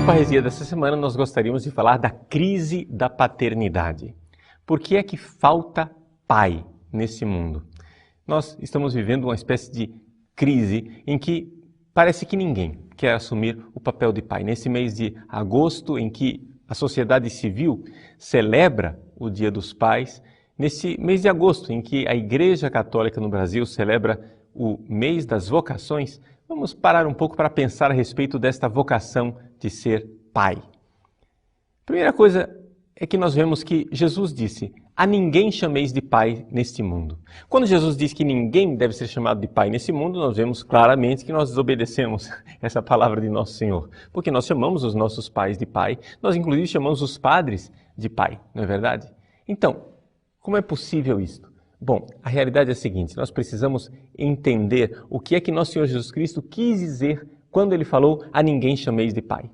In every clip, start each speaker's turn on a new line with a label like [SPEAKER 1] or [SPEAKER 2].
[SPEAKER 1] Parresia dessa semana nós gostaríamos de falar da crise da paternidade. Por que é que falta pai nesse mundo? Nós estamos vivendo uma espécie de crise em que parece que ninguém quer assumir o papel de pai. Nesse mês de agosto, em que a sociedade civil celebra o Dia dos Pais, nesse mês de agosto, em que a Igreja Católica no Brasil celebra o mês das vocações, vamos parar um pouco para pensar a respeito desta vocação de ser pai. Primeira coisa é que nós vemos que Jesus disse: a ninguém chameis de pai neste mundo. Quando Jesus diz que ninguém deve ser chamado de pai nesse mundo, nós vemos claramente que nós desobedecemos essa palavra de nosso Senhor. Porque nós chamamos os nossos pais de pai, nós inclusive chamamos os padres de pai, não é verdade? Então, como é possível isto? Bom, a realidade é a seguinte: nós precisamos entender o que é que nosso Senhor Jesus Cristo quis dizer quando Ele falou: a ninguém chameis de pai.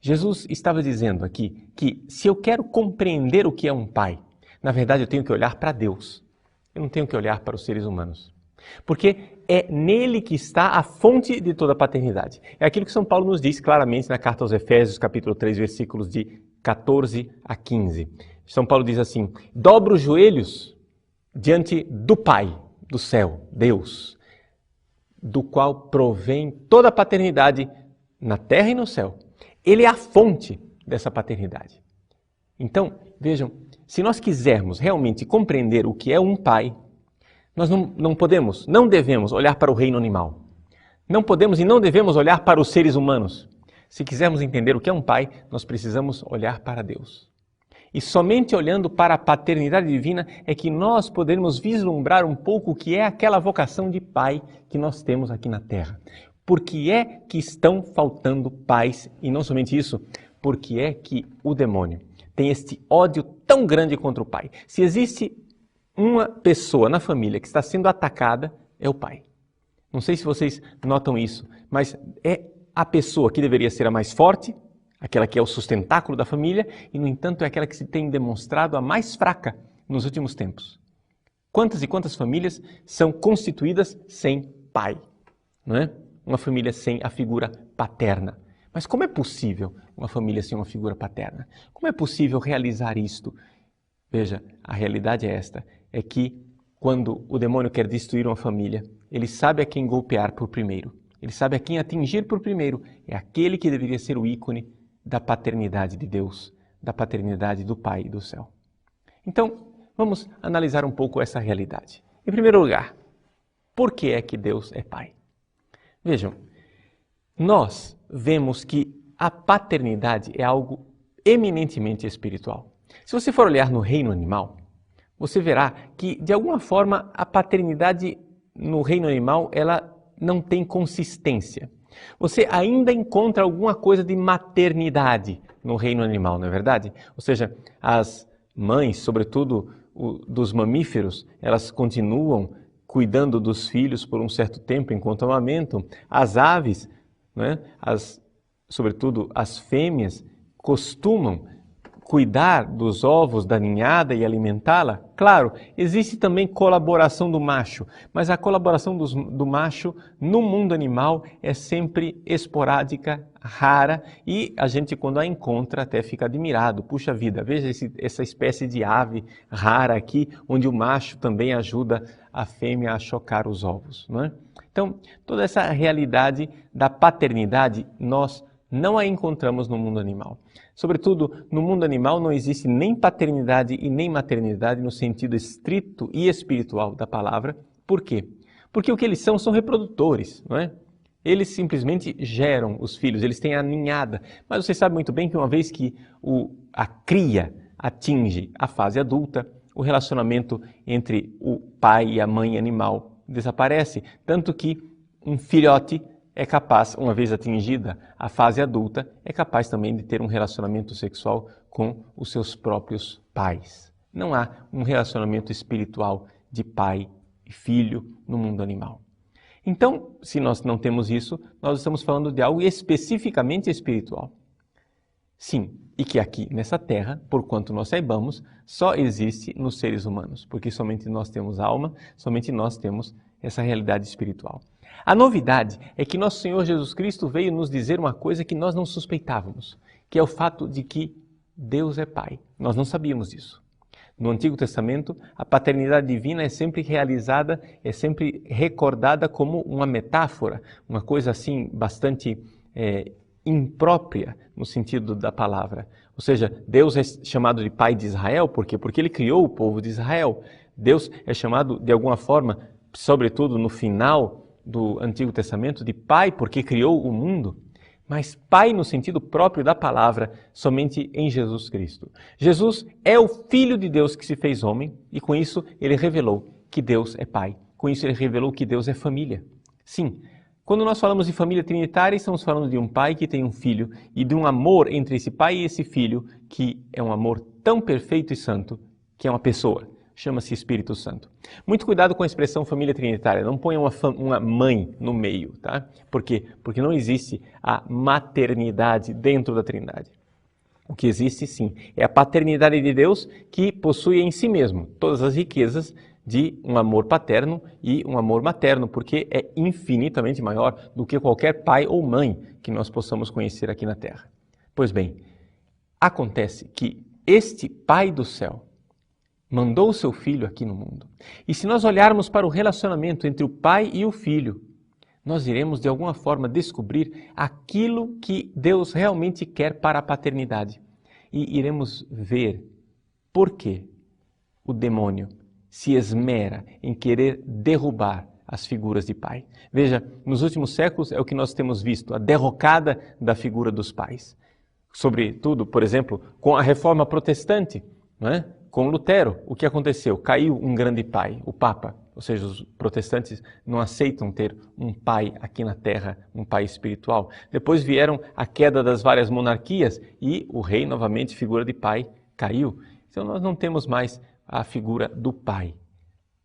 [SPEAKER 1] Jesus estava dizendo aqui que se eu quero compreender o que é um pai, na verdade eu tenho que olhar para Deus. Eu não tenho que olhar para os seres humanos. Porque é nele que está a fonte de toda a paternidade. É aquilo que São Paulo nos diz claramente na carta aos Efésios, capítulo 3, versículos de 14 a 15. São Paulo diz assim: dobra os joelhos diante do Pai do céu, Deus, do qual provém toda a paternidade na terra e no céu. Ele é a fonte dessa paternidade. Então, vejam, se nós quisermos realmente compreender o que é um pai, nós não devemos olhar para o reino animal. Não podemos e não devemos olhar para os seres humanos. Se quisermos entender o que é um pai, nós precisamos olhar para Deus. E somente olhando para a paternidade divina é que nós poderemos vislumbrar um pouco o que é aquela vocação de pai que nós temos aqui na terra. Por que é que estão faltando pais? E não somente isso, por que é que o demônio tem este ódio tão grande contra o pai? Se existe uma pessoa na família que está sendo atacada, é o pai. Não sei se vocês notam isso, mas é a pessoa que deveria ser a mais forte, aquela que é o sustentáculo da família, e no entanto é aquela que se tem demonstrado a mais fraca nos últimos tempos. Quantas e quantas famílias são constituídas sem pai, não é? Uma família sem a figura paterna. Mas como é possível uma família sem uma figura paterna? Como é possível realizar isto? Veja, a realidade é esta, é que quando o demônio quer destruir uma família, ele sabe a quem golpear por primeiro, ele sabe a quem atingir por primeiro, é aquele que deveria ser o ícone da paternidade de Deus, da paternidade do Pai do céu. Então, vamos analisar um pouco essa realidade. Em primeiro lugar, por que é que Deus é Pai? Vejam, nós vemos que a paternidade é algo eminentemente espiritual. Se você for olhar no reino animal, você verá que, de alguma forma, a paternidade no reino animal ela não tem consistência. Você ainda encontra alguma coisa de maternidade no reino animal, não é verdade? Ou seja, as mães, sobretudo dos mamíferos, elas continuam cuidando dos filhos por um certo tempo enquanto amamentam. As aves, né, sobretudo as fêmeas, costumam cuidar dos ovos da ninhada e alimentá-la. Claro, existe também colaboração do macho, mas a colaboração do macho no mundo animal é sempre esporádica, rara, e a gente quando a encontra até fica admirado. Puxa vida, veja essa espécie de ave rara aqui, onde o macho também ajuda a fêmea a chocar os ovos, não é? Então, toda essa realidade da paternidade nós não a encontramos no mundo animal. Sobretudo, no mundo animal não existe nem paternidade e nem maternidade no sentido estrito e espiritual da palavra. Por quê? Porque o que eles são reprodutores, não é? Eles simplesmente geram os filhos, eles têm a ninhada. Mas você sabe muito bem que uma vez que a cria atinge a fase adulta, o relacionamento entre o pai e a mãe animal desaparece. Tanto que um filhote é capaz, uma vez atingida a fase adulta, é capaz também de ter um relacionamento sexual com os seus próprios pais. Não há um relacionamento espiritual de pai e filho no mundo animal. Então, se nós não temos isso, nós estamos falando de algo especificamente espiritual. Sim, e que aqui nessa terra, por quanto nós saibamos, só existe nos seres humanos, porque somente nós temos alma, somente nós temos essa realidade espiritual. A novidade é que nosso Senhor Jesus Cristo veio nos dizer uma coisa que nós não suspeitávamos, que é o fato de que Deus é Pai. Nós não sabíamos disso. No Antigo Testamento, a paternidade divina é sempre realizada, é sempre recordada como uma metáfora, uma coisa assim bastante imprópria no sentido da palavra. Ou seja, Deus é chamado de Pai de Israel, por quê? Porque Ele criou o povo de Israel. Deus é chamado de alguma forma, sobretudo no final do Antigo Testamento, de Pai porque criou o mundo. Mas Pai no sentido próprio da palavra, somente em Jesus Cristo. Jesus é o Filho de Deus que se fez homem e com isso Ele revelou que Deus é Pai. Com isso Ele revelou que Deus é família. Sim, quando nós falamos de família trinitária, estamos falando de um pai que tem um filho e de um amor entre esse pai e esse filho que é um amor tão perfeito e santo que é uma pessoa. Chama-se Espírito Santo. Muito cuidado com a expressão família trinitária. Não ponha uma mãe no meio, tá? Por quê? Porque não existe a maternidade dentro da Trindade. O que existe, sim, é a paternidade de Deus que possui em si mesmo todas as riquezas de um amor paterno e um amor materno, porque é infinitamente maior do que qualquer pai ou mãe que nós possamos conhecer aqui na Terra. Pois bem, acontece que este Pai do céu mandou o seu Filho aqui no mundo. E se nós olharmos para o relacionamento entre o Pai e o Filho, nós iremos de alguma forma descobrir aquilo que Deus realmente quer para a paternidade. E iremos ver por que o demônio se esmera em querer derrubar as figuras de pai. Veja, nos últimos séculos é o que nós temos visto, a derrocada da figura dos pais. Sobretudo, por exemplo, com a reforma protestante, não é? Com Lutero, o que aconteceu? Caiu um grande pai, o Papa. Ou seja, os protestantes não aceitam ter um pai aqui na Terra, um pai espiritual. Depois vieram a queda das várias monarquias e o rei, novamente, figura de pai, caiu. Então nós não temos mais a figura do pai.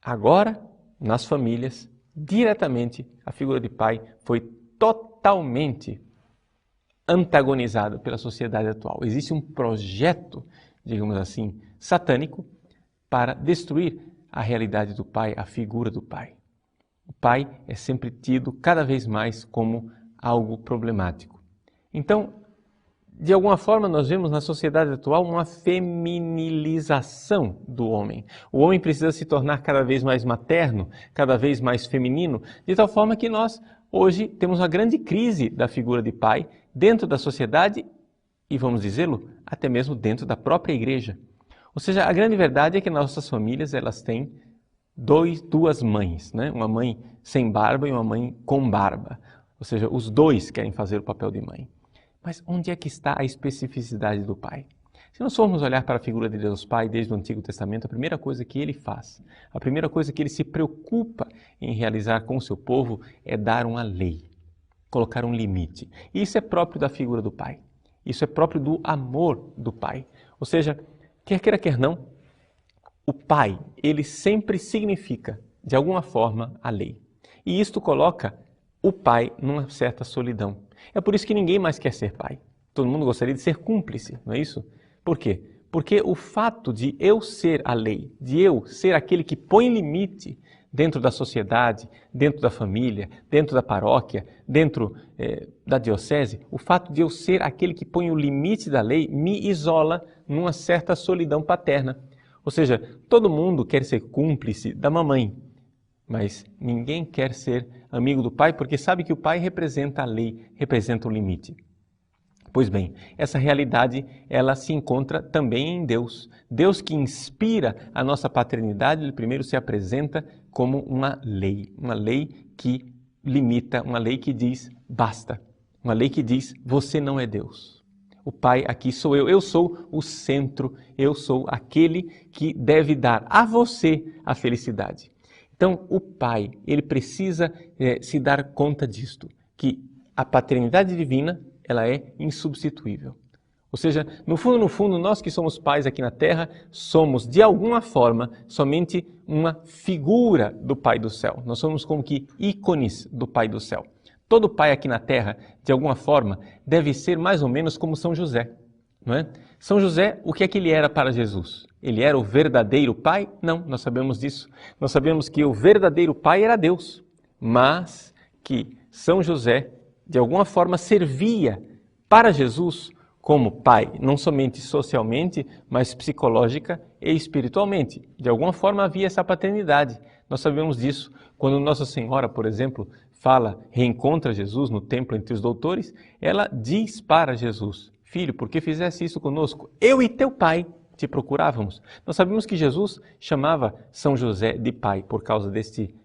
[SPEAKER 1] Agora, nas famílias, diretamente, a figura de pai foi totalmente antagonizada pela sociedade atual. Existe um projeto, digamos assim, satânico para destruir a realidade do pai, a figura do pai. O pai é sempre tido cada vez mais como algo problemático. Então, de alguma forma, nós vemos na sociedade atual uma feminilização do homem. O homem precisa se tornar cada vez mais materno, cada vez mais feminino, de tal forma que nós, hoje, temos uma grande crise da figura de pai dentro da sociedade e, vamos dizê-lo, até mesmo dentro da própria igreja. Ou seja, a grande verdade é que nossas famílias elas têm duas mães, né? Uma mãe sem barba e uma mãe com barba. Ou seja, os dois querem fazer o papel de mãe. Mas onde é que está a especificidade do pai? Se nós formos olhar para a figura de Deus Pai desde o Antigo Testamento, a primeira coisa que ele faz, a primeira coisa que ele se preocupa em realizar com o seu povo é dar uma lei, colocar um limite. E isso é próprio da figura do pai. Isso é próprio do amor do pai. Ou seja, quer queira, quer não, o pai, ele sempre significa, de alguma forma, a lei. E isto coloca o pai numa certa solidão. É por isso que ninguém mais quer ser pai. Todo mundo gostaria de ser cúmplice, não é isso? Por quê? Porque o fato de eu ser a lei, de eu ser aquele que põe limite dentro da sociedade, dentro da família, dentro da paróquia, dentro da diocese, o fato de eu ser aquele que põe o limite da lei me isola numa certa solidão paterna. Ou seja, todo mundo quer ser cúmplice da mamãe, mas ninguém quer ser amigo do pai porque sabe que o pai representa a lei, representa o limite. Pois bem, essa realidade ela se encontra também em Deus. Deus que inspira a nossa paternidade, ele primeiro se apresenta como uma lei que limita, uma lei que diz basta, uma lei que diz você não é Deus. O Pai aqui sou eu sou o centro, eu sou aquele que deve dar a você a felicidade. Então, o Pai, ele precisa se dar conta disto, que a paternidade divina, ela é insubstituível. Ou seja, no fundo, nós que somos pais aqui na Terra, somos, de alguma forma, somente uma figura do Pai do céu. Nós somos como que ícones do Pai do céu. Todo pai aqui na Terra, de alguma forma, deve ser mais ou menos como São José, não é? São José, o que é que ele era para Jesus? Ele era o verdadeiro pai? Não, nós sabemos disso. Nós sabemos que o verdadeiro pai era Deus, mas que São José, de alguma forma, servia para Jesus como pai, não somente socialmente, mas psicológica e espiritualmente. De alguma forma havia essa paternidade. Nós sabemos disso quando Nossa Senhora, por exemplo, reencontra Jesus no templo entre os doutores, ela diz para Jesus: Filho, por que fizesse isso conosco? Eu e teu pai te procurávamos. Nós sabemos que Jesus chamava São José de pai por causa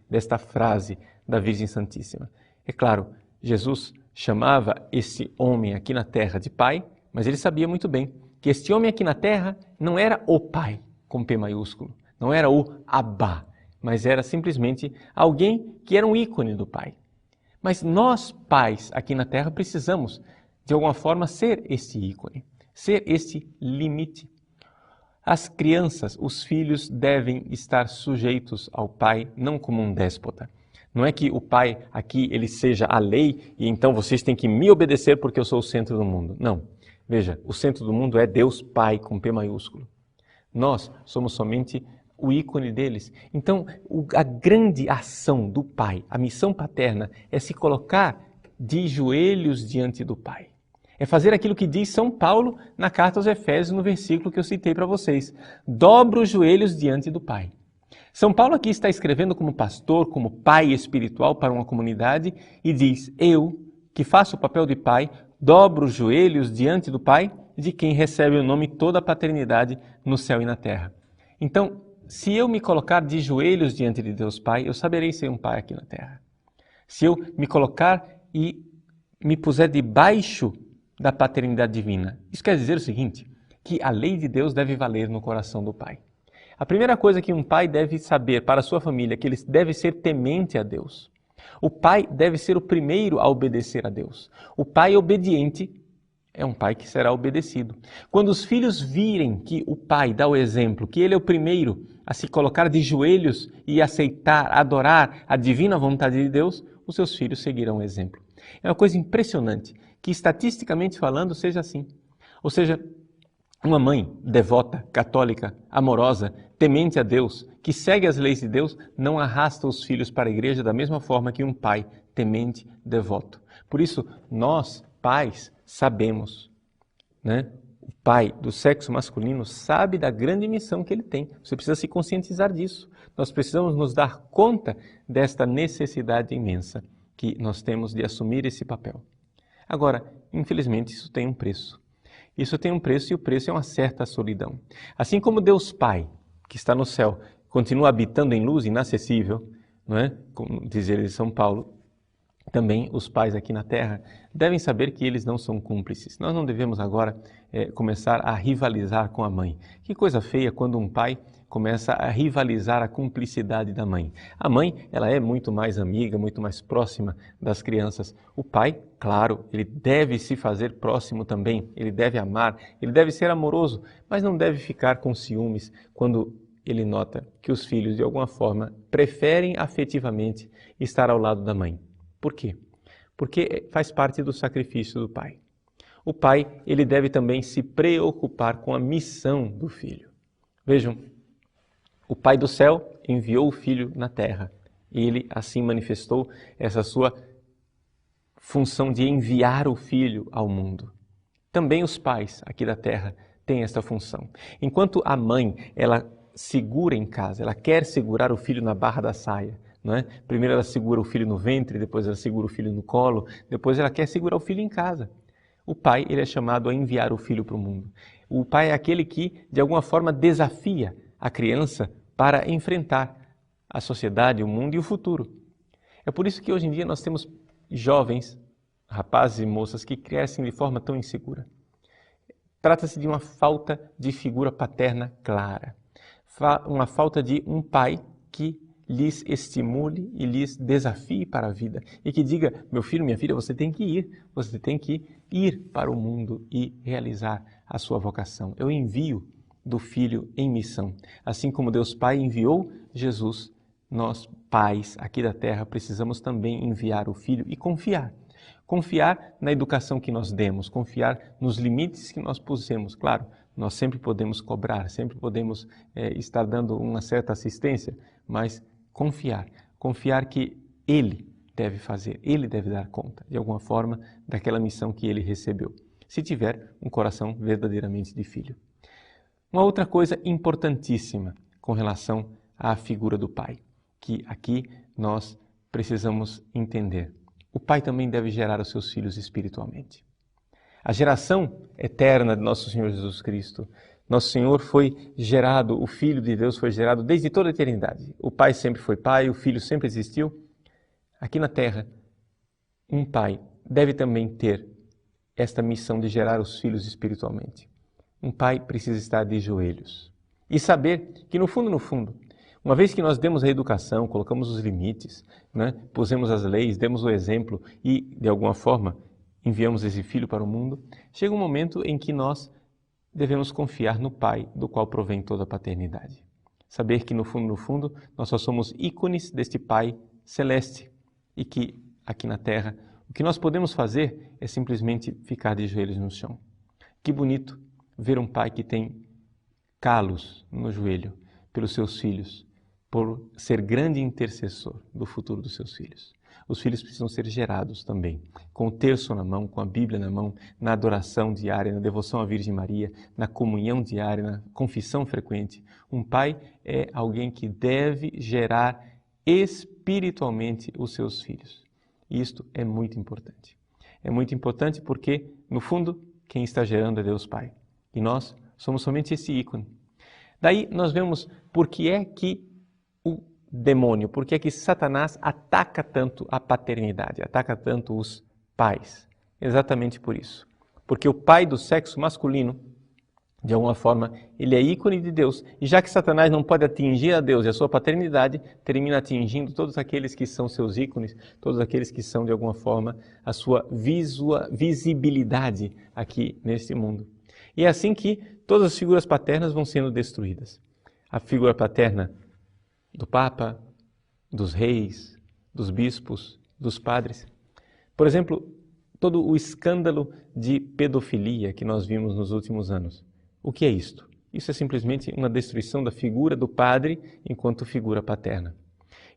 [SPEAKER 1] desta frase da Virgem Santíssima. É claro, Jesus chamava esse homem aqui na terra de pai, mas ele sabia muito bem que este homem aqui na terra não era o pai, com P maiúsculo, não era o Abba, mas era simplesmente alguém que era um ícone do pai. Mas nós, pais, aqui na terra, precisamos, de alguma forma, ser esse ícone, ser esse limite. As crianças, os filhos, devem estar sujeitos ao pai, não como um déspota. Não é que o pai aqui ele seja a lei e então vocês têm que me obedecer porque eu sou o centro do mundo. Não. Veja, o centro do mundo é Deus Pai, com P maiúsculo. Nós somos somente o ícone deles. Então, a grande ação do pai, a missão paterna, é se colocar de joelhos diante do pai. É fazer aquilo que diz São Paulo na carta aos Efésios, no versículo que eu citei para vocês. Dobra os joelhos diante do pai. São Paulo aqui está escrevendo como pastor, como pai espiritual para uma comunidade e diz: eu, que faço o papel de pai, dobro os joelhos diante do pai, de quem recebe o nome toda a paternidade no céu e na terra. Então, se eu me colocar de joelhos diante de Deus Pai, eu saberei ser um pai aqui na terra. Se eu me colocar e me puser debaixo da paternidade divina, isso quer dizer o seguinte, que a lei de Deus deve valer no coração do pai. A primeira coisa que um pai deve saber para a sua família é que ele deve ser temente a Deus. O pai deve ser o primeiro a obedecer a Deus. O pai obediente é um pai que será obedecido. Quando os filhos virem que o pai dá o exemplo, que ele é o primeiro a se colocar de joelhos e aceitar, adorar a divina vontade de Deus, os seus filhos seguirão o exemplo. É uma coisa impressionante que, estatisticamente falando, seja assim. Ou seja, uma mãe devota, católica, amorosa, temente a Deus, que segue as leis de Deus, não arrasta os filhos para a igreja da mesma forma que um pai temente, devoto. Por isso, nós, pais, sabemos, né? O pai do sexo masculino sabe da grande missão que ele tem. Você precisa se conscientizar disso. Nós precisamos nos dar conta desta necessidade imensa que nós temos de assumir esse papel. Agora, infelizmente, isso tem um preço. Isso tem um preço e o preço é uma certa solidão. Assim como Deus Pai, que está no céu, continua habitando em luz inacessível, não é? Como diz ele em São Paulo, também os pais aqui na terra devem saber que eles não são cúmplices. Nós não devemos agora começar a rivalizar com a mãe. Que coisa feia quando um pai começa a rivalizar a cumplicidade da mãe. A mãe, ela é muito mais amiga, muito mais próxima das crianças. O pai, claro, ele deve se fazer próximo também, ele deve amar, ele deve ser amoroso, mas não deve ficar com ciúmes quando ele nota que os filhos, de alguma forma, preferem afetivamente estar ao lado da mãe. Por quê? Porque faz parte do sacrifício do pai. O pai, ele deve também se preocupar com a missão do filho. Vejam, o Pai do céu enviou o Filho na terra. E ele assim manifestou essa sua função de enviar o Filho ao mundo. Também os pais aqui da terra têm essa função. Enquanto a mãe, ela segura em casa, ela quer segurar o filho na barra da saia, não é? Primeiro ela segura o filho no ventre, depois ela segura o filho no colo, depois ela quer segurar o filho em casa. O pai, ele é chamado a enviar o filho para o mundo. O pai é aquele que, de alguma forma, desafia a criança para enfrentar a sociedade, o mundo e o futuro. É por isso que hoje em dia nós temos jovens, rapazes e moças que crescem de forma tão insegura. Trata-se de uma falta de figura paterna clara. Uma falta de um pai que lhes estimule e lhes desafie para a vida. E que diga, meu filho, minha filha, você tem que ir para o mundo e realizar a sua vocação. Eu envio do Filho em missão. Assim como Deus Pai enviou Jesus, nós, pais aqui da terra, precisamos também enviar o Filho e confiar. Confiar na educação que nós demos, confiar nos limites que nós pusemos. Claro, nós sempre podemos cobrar, sempre podemos estar dando uma certa assistência, mas confiar que Ele deve fazer, ele deve dar conta, de alguma forma, daquela missão que ele recebeu, se tiver um coração verdadeiramente de filho. Uma outra coisa importantíssima com relação à figura do pai, que aqui nós precisamos entender. O pai também deve gerar os seus filhos espiritualmente. A geração eterna de nosso Senhor Jesus Cristo, nosso Senhor foi gerado, o Filho de Deus foi gerado desde toda a eternidade. O pai sempre foi pai, o filho sempre existiu. Aqui na terra, um pai deve também ter esta missão de gerar os filhos espiritualmente. Um pai precisa estar de joelhos e saber que, no fundo, uma vez que nós demos a educação, colocamos os limites, pusemos as leis, demos o exemplo e, de alguma forma, enviamos esse filho para o mundo, chega um momento em que nós devemos confiar no Pai, do qual provém toda a paternidade. Saber que, no fundo, nós só somos ícones deste Pai celeste e que, aqui na terra, o que nós podemos fazer é simplesmente ficar de joelhos no chão. Que bonito ver um pai que tem calos no joelho pelos seus filhos, por ser grande intercessor do futuro dos seus filhos. Os filhos precisam ser gerados também, com o terço na mão, com a Bíblia na mão, na adoração diária, na devoção à Virgem Maria, na comunhão diária, na confissão frequente. Um pai é alguém que deve gerar espiritualmente os seus filhos. E isto é muito importante. É muito importante porque, no fundo, quem está gerando é Deus Pai. E nós somos somente esse ícone. Daí nós vemos por que é que o demônio, por que é que Satanás ataca tanto a paternidade, ataca tanto os pais. Exatamente por isso. Porque o pai do sexo masculino, de alguma forma, ele é ícone de Deus. E já que Satanás não pode atingir a Deus e a sua paternidade, termina atingindo todos aqueles que são seus ícones, todos aqueles que são, de alguma forma, a sua visibilidade aqui neste mundo. E é assim que todas as figuras paternas vão sendo destruídas. A figura paterna do Papa, dos reis, dos bispos, dos padres. Por exemplo, todo o escândalo de pedofilia que nós vimos nos últimos anos. O que é isto? Isso é simplesmente uma destruição da figura do padre enquanto figura paterna.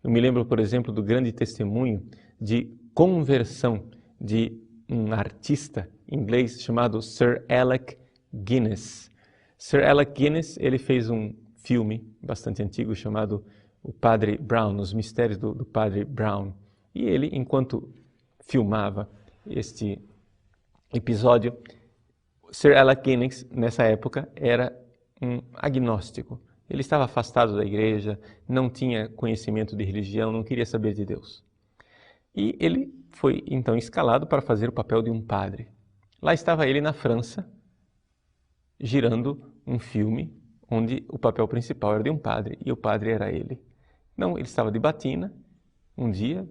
[SPEAKER 1] Eu me lembro, por exemplo, do grande testemunho de conversão de um artista inglês chamado Sir Alec Guinness. Sir Alec Guinness, ele fez um filme bastante antigo chamado O Padre Brown, Os Mistérios do Padre Brown. E ele, enquanto filmava este episódio, Sir Alec Guinness, nessa época, era um agnóstico. Ele estava afastado da igreja, não tinha conhecimento de religião, não queria saber de Deus. E ele foi, então, escalado para fazer o papel de um padre. Lá estava ele na França, girando um filme onde o papel principal era de um padre e o padre era ele. Então, ele estava de batina, um dia,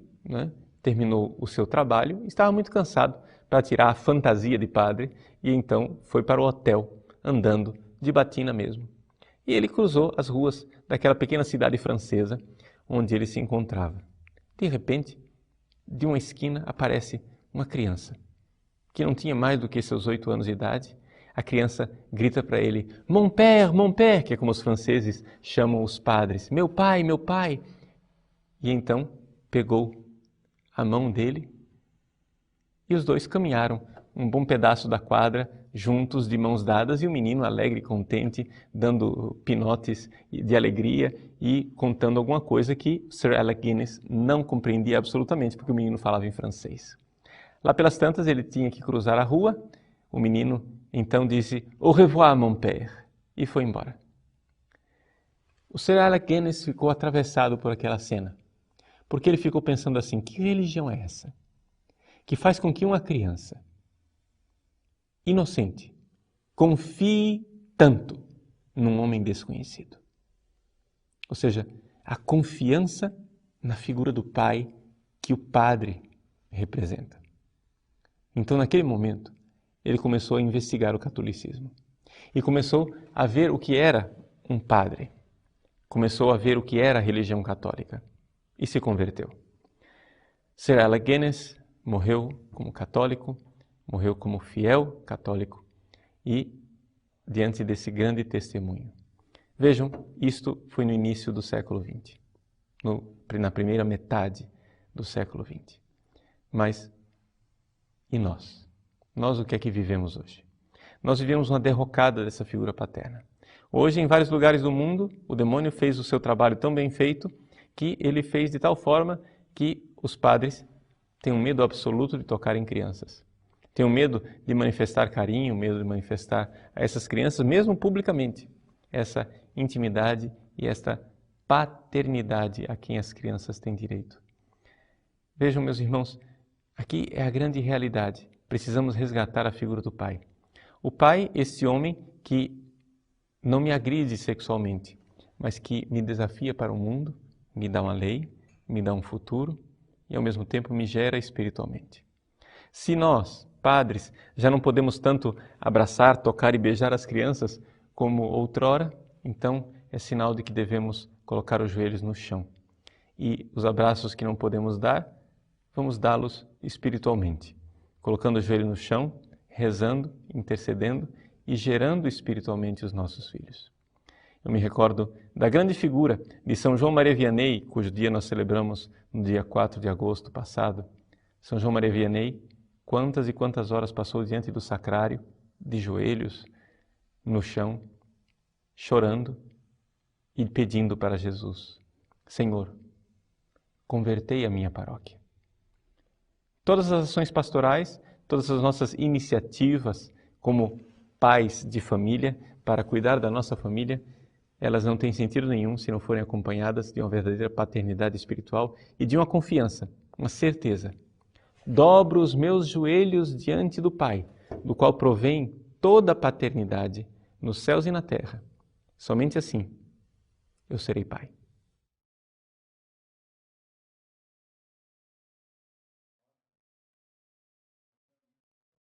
[SPEAKER 1] terminou o seu trabalho, estava muito cansado para tirar a fantasia de padre e então foi para o hotel, andando de batina mesmo. E ele cruzou as ruas daquela pequena cidade francesa onde ele se encontrava. De repente, de uma esquina aparece uma criança que não tinha mais do que seus 8 anos de idade. A criança grita para ele, mon père, que é como os franceses chamam os padres, meu pai, meu pai. E então pegou a mão dele e os dois caminharam um bom pedaço da quadra, juntos, de mãos dadas, e o menino alegre e contente, dando pinotes de alegria e contando alguma coisa que Sir Alec Guinness não compreendia absolutamente, porque o menino falava em francês. Lá pelas tantas, ele tinha que cruzar a rua, o menino então disse, au revoir, mon père, e foi embora. O Sir Alec Guinness ficou atravessado por aquela cena, porque ele ficou pensando assim, que religião é essa? Que faz com que uma criança inocente confie tanto num homem desconhecido. Ou seja, a confiança na figura do pai que o padre representa. Então, naquele momento, ele começou a investigar o catolicismo e começou a ver o que era um padre. Começou a ver o que era a religião católica e se converteu. Sir Alec Guinness morreu como católico, morreu como fiel católico e diante desse grande testemunho. Vejam, isto foi no início do século XX, na primeira metade do século XX. Mas e nós? Nós o que é que vivemos hoje? Nós vivemos uma derrocada dessa figura paterna. Hoje, em vários lugares do mundo, o demônio fez o seu trabalho tão bem feito que ele fez de tal forma que os padres têm um medo absoluto de tocar em crianças. Têm um medo de manifestar carinho, medo de manifestar a essas crianças, mesmo publicamente, essa intimidade e esta paternidade a quem as crianças têm direito. Vejam, meus irmãos, aqui é a grande realidade. Precisamos resgatar a figura do pai. O pai, esse homem que não me agride sexualmente, mas que me desafia para o mundo, me dá uma lei, me dá um futuro e ao mesmo tempo me gera espiritualmente. Se nós, padres, já não podemos tanto abraçar, tocar e beijar as crianças como outrora, então é sinal de que devemos colocar os joelhos no chão. E os abraços que não podemos dar, vamos dá-los espiritualmente, colocando o joelho no chão, rezando, intercedendo e gerando espiritualmente os nossos filhos. Eu me recordo da grande figura de São João Maria Vianney, cujo dia nós celebramos no dia 4 de agosto passado. São João Maria Vianney, quantas e quantas horas passou diante do sacrário, de joelhos, no chão, chorando e pedindo para Jesus: Senhor, convertei a minha paróquia. Todas as ações pastorais, todas as nossas iniciativas como pais de família, para cuidar da nossa família, elas não têm sentido nenhum se não forem acompanhadas de uma verdadeira paternidade espiritual e de uma confiança, uma certeza. Dobro os meus joelhos diante do Pai, do qual provém toda a paternidade nos céus e na terra. Somente assim eu serei pai.